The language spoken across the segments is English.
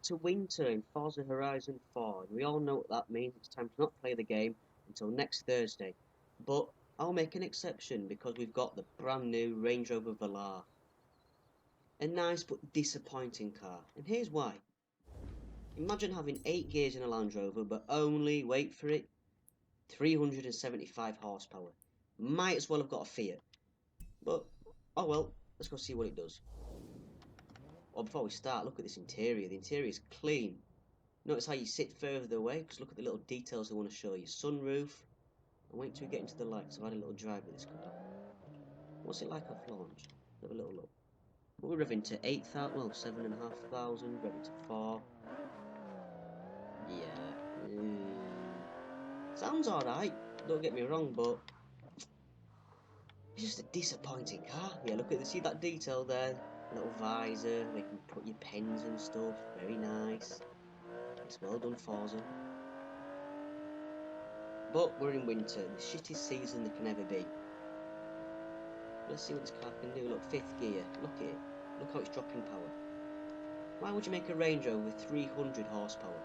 to winter in Forza Horizon 4, and we all know what that means. It's time to not play the game until next Thursday. But I'll make an exception because we've got the brand new Range Rover Velar. A nice but disappointing car, and here's why. Imagine having 8 gears in a Land Rover, but only, wait for it, 375 horsepower. Might as well have got a Fiat. But, oh well, let's go see what it does. Well, before we start, look at this interior. The interior is clean. Notice how you sit further away, because look at the little details I want to show you. Sunroof. And wait till we get into the lights. I've had a little drive with this car. What's it like off launch? Have a little look. We're revving to 8,000, well, 7,500, revving to 4. Yeah. Sounds alright, don't get me wrong, but it's just a disappointing car. Yeah, look at see that detail there? Little visor where you can put your pens and stuff. Very nice. It's well done, Forza. But we're in winter, the shittest season there can ever be. Let's see what this car can do. Look, 5th gear. Look at it. Look how it's dropping power. Why would you make a Range Rover with 300 horsepower?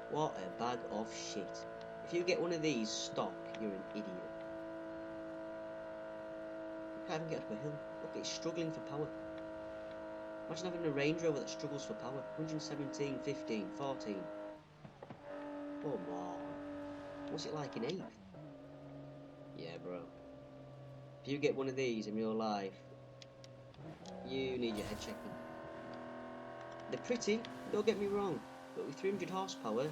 What a bag of shit. If you get one of these stock, you're an idiot. You can't even get up a hill. Look, it's struggling for power. Imagine having a Range Rover that struggles for power. 117, 15, 14. Come on. What's it like in 8th? Yeah, bro. If you get one of these in real life, you need your head checking. They're pretty, don't get me wrong, but with 300 horsepower,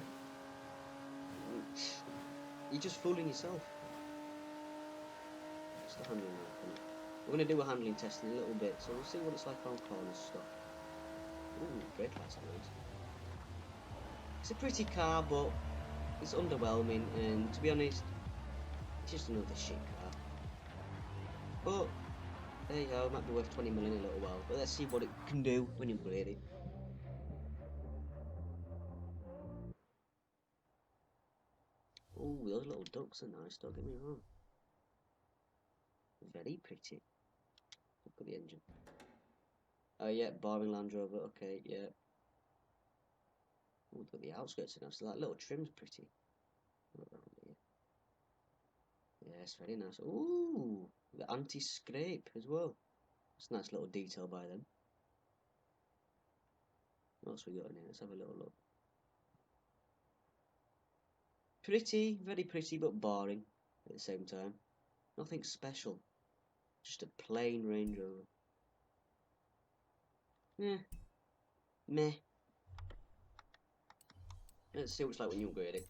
you're just fooling yourself. What's the handling like? We're going to do a handling test in a little bit, so we'll see what it's like on corners stuff. Ooh, brake lights are nice. It's a pretty car, but it's underwhelming, and to be honest, it's just another shit car. But there you go, it might be worth 20 million in a little while, but let's see what it can do when you upgrade it. Oh, those little ducks are nice, don't get me wrong. Very pretty. Look at the engine. Oh yeah, boring Land Rover, okay, yeah. Oh, look at the outskirts are nice, so that little trim's pretty. Yes, very nice. Ooh, the anti-scrape as well. That's a nice little detail by them. What else we got in here? Let's have a little look. Pretty, very pretty, but boring at the same time. Nothing special. Just a plain Range Rover. Yeah. Meh. Let's see what it's like when you upgrade it.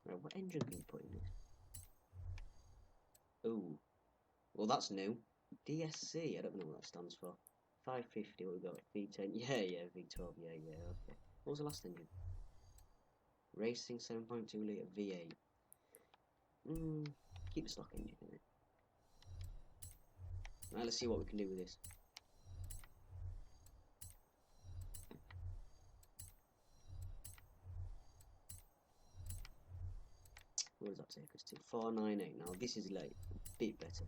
Right, what engine can you put in this? Ooh. Well, that's new. DSC, I don't know what that stands for. 550, what we got? V10, yeah, V12, yeah, okay. What was the last engine? Racing 7.2 litre V8. Keep the stock engine in it. Right, let's see what we can do with this. What does that take us to? 498. Now this is like a bit better.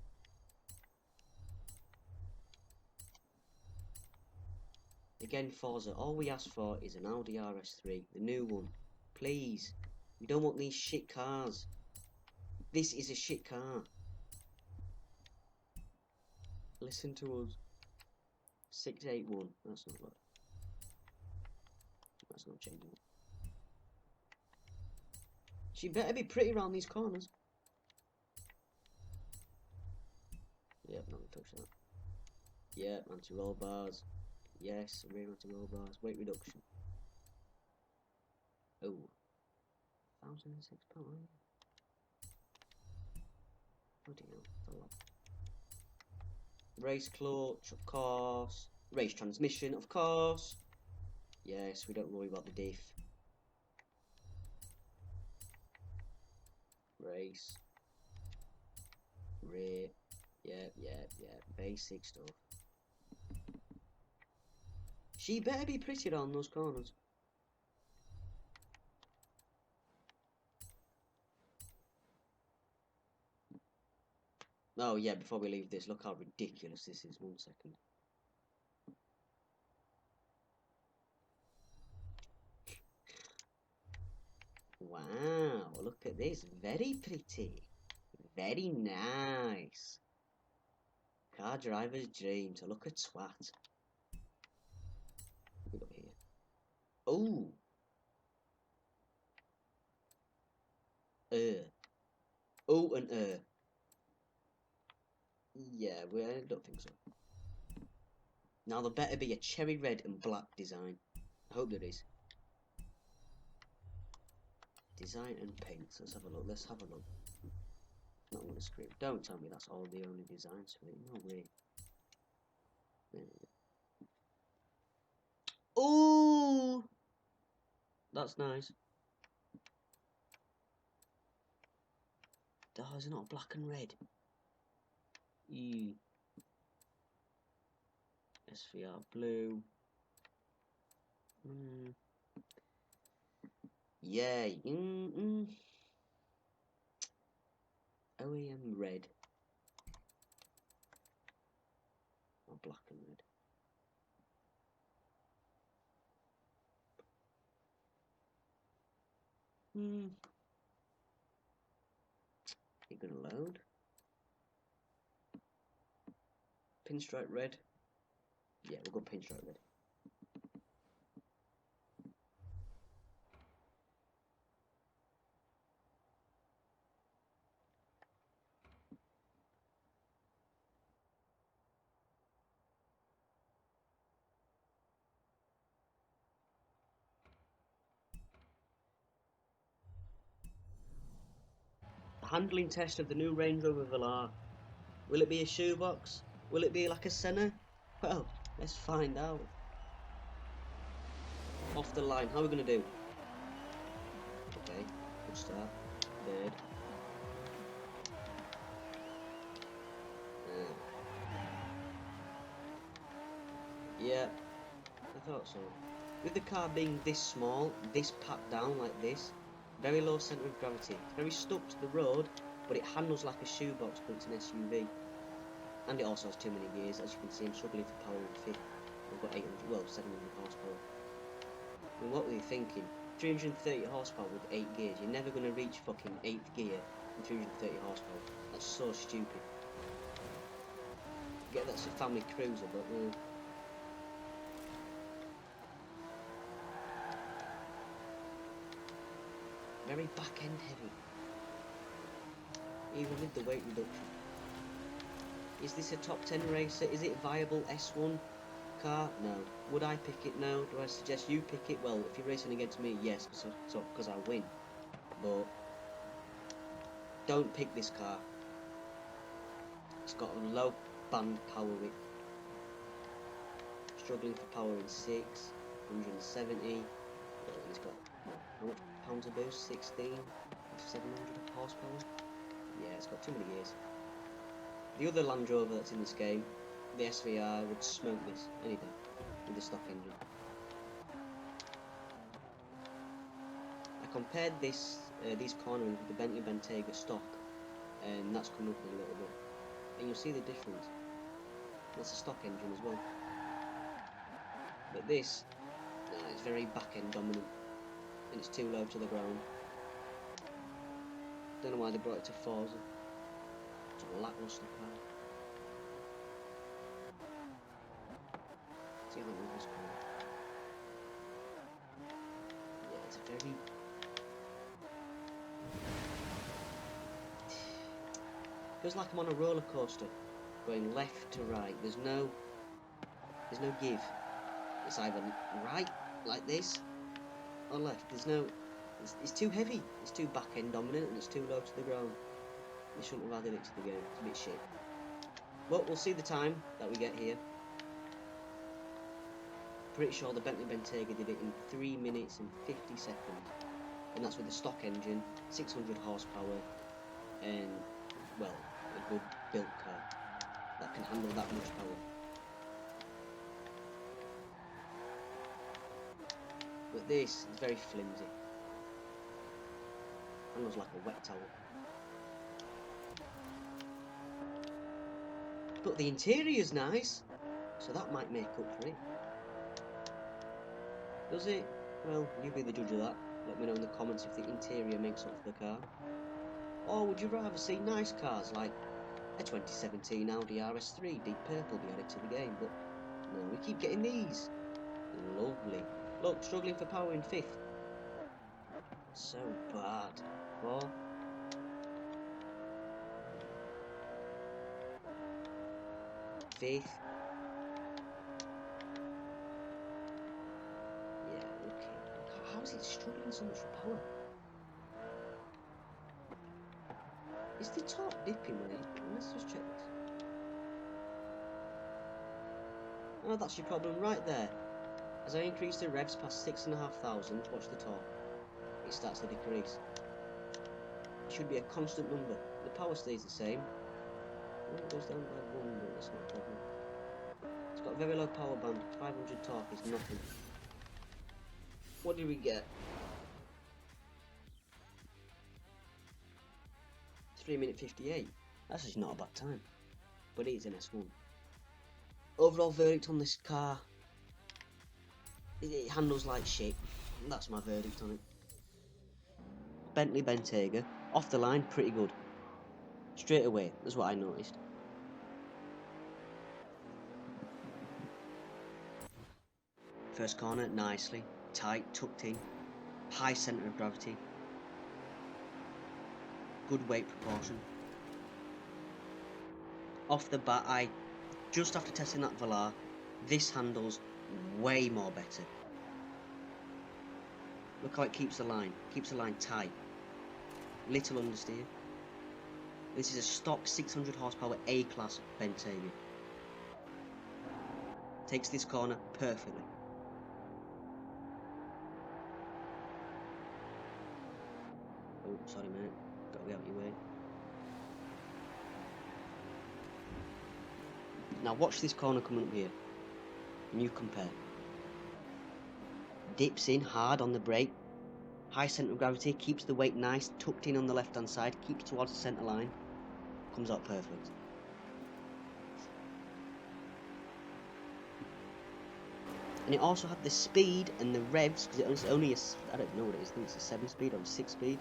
Again, Forza, all we ask for is an Audi RS3, the new one. Please. We don't want these shit cars. This is a shit car. Listen to us. 681. That's not bad. That's not changing. She better be pretty around these corners. Yep, not gonna touch that. Yep, anti-roll bars. Yes, rear anti-roll bars. Weight reduction. Oh. 1,006 pounds. Bloody hell, that's a lot. Race clutch, of course. Race transmission, of course. Yes, we don't worry about the diff. Race. Rear. Yeah. Basic stuff. She better be pretty on those corners. Oh yeah, before we leave this, look how ridiculous this is. 1 second. Wow, look at this. Very pretty. Very nice. Car driver's dream to look at twat. Look up here. Oh. Oh and Yeah, well, I don't think so. Now there better be a cherry red and black design. I hope there is. Design and paint. Let's have a look. Let's have a look. Not on the script. Don't tell me that's all the only designs for it. No way. Oh, that's nice. Oh, is it not black and red? SVR blue. Yeah. OEM red. Or black and red. You're gonna load. Pinstripe red. Yeah, we'll go pinstripe red. The handling test of the new Range Rover Velar. Will it be a shoebox? Will it be like a Senna? Well, let's find out. Off the line, how are we going to do? Okay, good start. Third. Yeah, I thought so. With the car being this small, this packed down like this, very low centre of gravity, it's very stuck to the road, but it handles like a shoebox, but it's an SUV. And it also has too many gears. As you can see, I'm struggling for power in fifth. I've got 800, well, 700 horsepower. I mean, what were you thinking? 330 horsepower with 8 gears. You're never going to reach fucking 8th gear with 330 horsepower. That's so stupid. Get that's a family cruiser, but very back end heavy. Even with the weight reduction. Is this a top 10 racer? Is it a viable S1 car? No. Would I pick it? No. Do I suggest you pick it? Well, if you're racing against me, yes, because I win. But don't pick this car. It's got a low band power width. Struggling for power in 6, 170. It's got how much pounds of boost? 16, 700 horsepower. Yeah, it's got too many gears. The other Land Rover that's in this game, the SVR, would smoke this any day with the stock engine. I compared these cornerings with the Bentley Bentayga stock, and that's come up a little bit. And you'll see the difference. That's a stock engine as well. But this, it's very back end dominant, and it's too low to the ground. Don't know why they brought it to Forza. It's a lackluster car. See how the Rover's going. Yeah, it's a very... Feels like I'm on a roller coaster, going left to right. There's no give. It's either right, like this, or left. There's no... It's too heavy. It's too back end dominant, and it's too low to the ground. They shouldn't have added it to the game. It's a bit shit. Well, we'll see the time that we get here. Pretty sure the Bentley Bentayga did it in 3 minutes and 50 seconds. And that's with the stock engine, 600 horsepower, and, well, a good built car that can handle that much power. But this is very flimsy. Handles like a wet towel. But the interior's nice, so that might make up for it. Does it? Well, you be the judge of that. Let me know in the comments if the interior makes up for the car. Or would you rather see nice cars like a 2017 Audi RS3 deep purple be added to the game? But no, we keep getting these. Lovely. Look, struggling for power in 5th. So bad. 4. Fifth. Yeah, okay. How is it struggling so much for power? Is the top dipping when it... Let's just check this. Oh, that's your problem right there. As I increase the revs past 6,500, watch the torque. It starts to decrease. It should be a constant number. The power stays the same. Oh, it goes down by 1, but that's not a problem. It's got a very low power band. 500 torque is nothing. What did we get? 3 minute 58. That's just not a bad time. But it is an S1. Overall verdict on this car. It handles like shit. That's my verdict on it. Bentley Bentayga. Off the line, pretty good. Straight away, that's what I noticed. First corner, nicely. Tight, tucked in. High centre of gravity. Good weight proportion. Off the bat, just after testing that Velar, this handles way more better. Look how it keeps the line tight. Little understeer. This is a stock 600 horsepower A-class Bentayga. Takes this corner perfectly. Oh, sorry mate, gotta get out of your way. Now watch this corner coming up here, and you compare. Dips in hard on the brake, high centre of gravity, keeps the weight nice, tucked in on the left hand side, keeps towards the centre line, comes out perfect. And it also had the speed and the revs, because it's only I don't know what it is, I think it's a 7-speed or a 6-speed.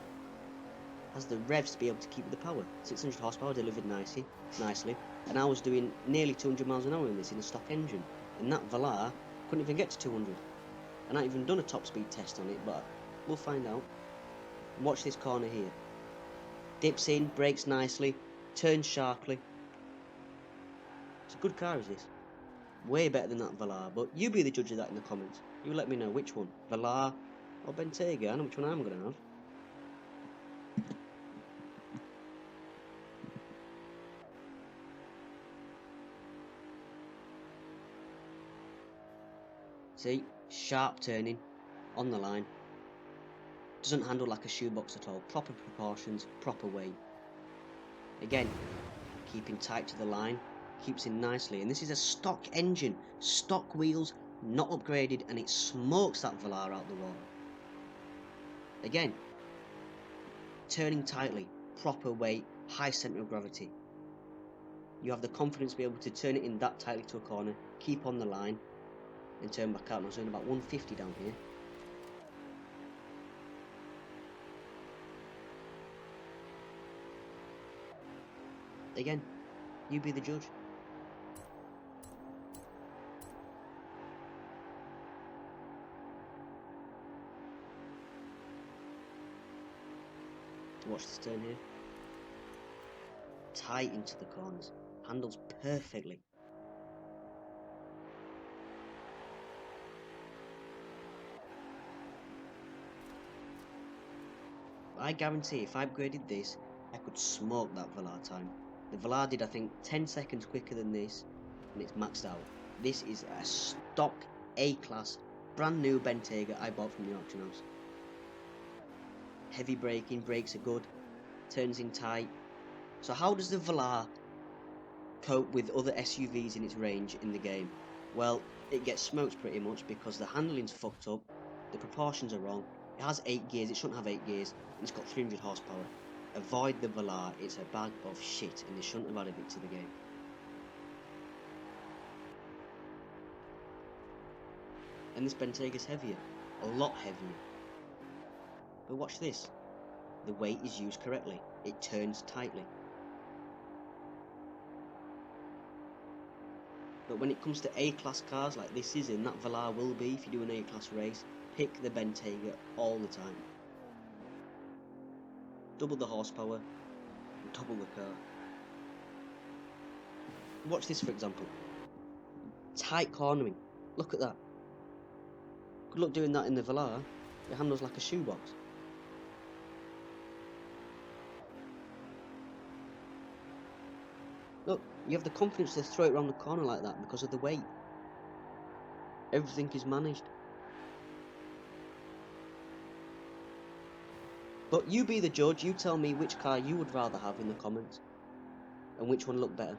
Has the revs to be able to keep the power. 600 horsepower delivered nicely, and I was doing nearly 200 miles an hour in this in a stock engine, and that Velar couldn't even get to 200. And I haven't even done a top speed test on it, but we'll find out. Watch this corner here. Dips in, brakes nicely, turns sharply. It's a good car, is this? Way better than that Velar, but you be the judge of that in the comments. You let me know which one, Velar or Bentayga. I know which one I'm going to have. See, sharp turning, on the line. Doesn't handle like a shoebox at all. Proper proportions, proper weight. Again, keeping tight to the line, keeps in nicely. And this is a stock engine, stock wheels, not upgraded, and it smokes that Velar out the water. Again, turning tightly, proper weight, high centre of gravity. You have the confidence to be able to turn it in that tightly to a corner, keep on the line, and turn back out. I was doing about 150 down here. Again, you be the judge. Watch this turn here. Tight into the corners. Handles perfectly. I guarantee if I upgraded this, I could smoke that Velar time. The Velar did, I think, 10 seconds quicker than this, and it's maxed out. This is a stock A-class, brand new Bentayga I bought from the auction house. Heavy braking, brakes are good, turns in tight. So how does the Velar cope with other SUVs in its range in the game? Well, it gets smoked pretty much because the handling's fucked up, the proportions are wrong, it has 8 gears, it shouldn't have 8 gears, and it's got 300 horsepower. Avoid the Velar, it's a bag of shit and they shouldn't have added it to the game. And this Bentayga's heavier, a lot heavier. But watch this. The weight is used correctly. It turns tightly. But when it comes to A-class cars like this is, and that Velar will be if you do an A-class race, pick the Bentayga all the time. Double the horsepower, double the car. Watch this for example. Tight cornering. Look at that. Good luck doing that in the Velar. It handles like a shoebox. Look, you have the confidence to throw it around the corner like that because of the weight. Everything is managed. But you be the judge, you tell me which car you would rather have in the comments and which one looked better.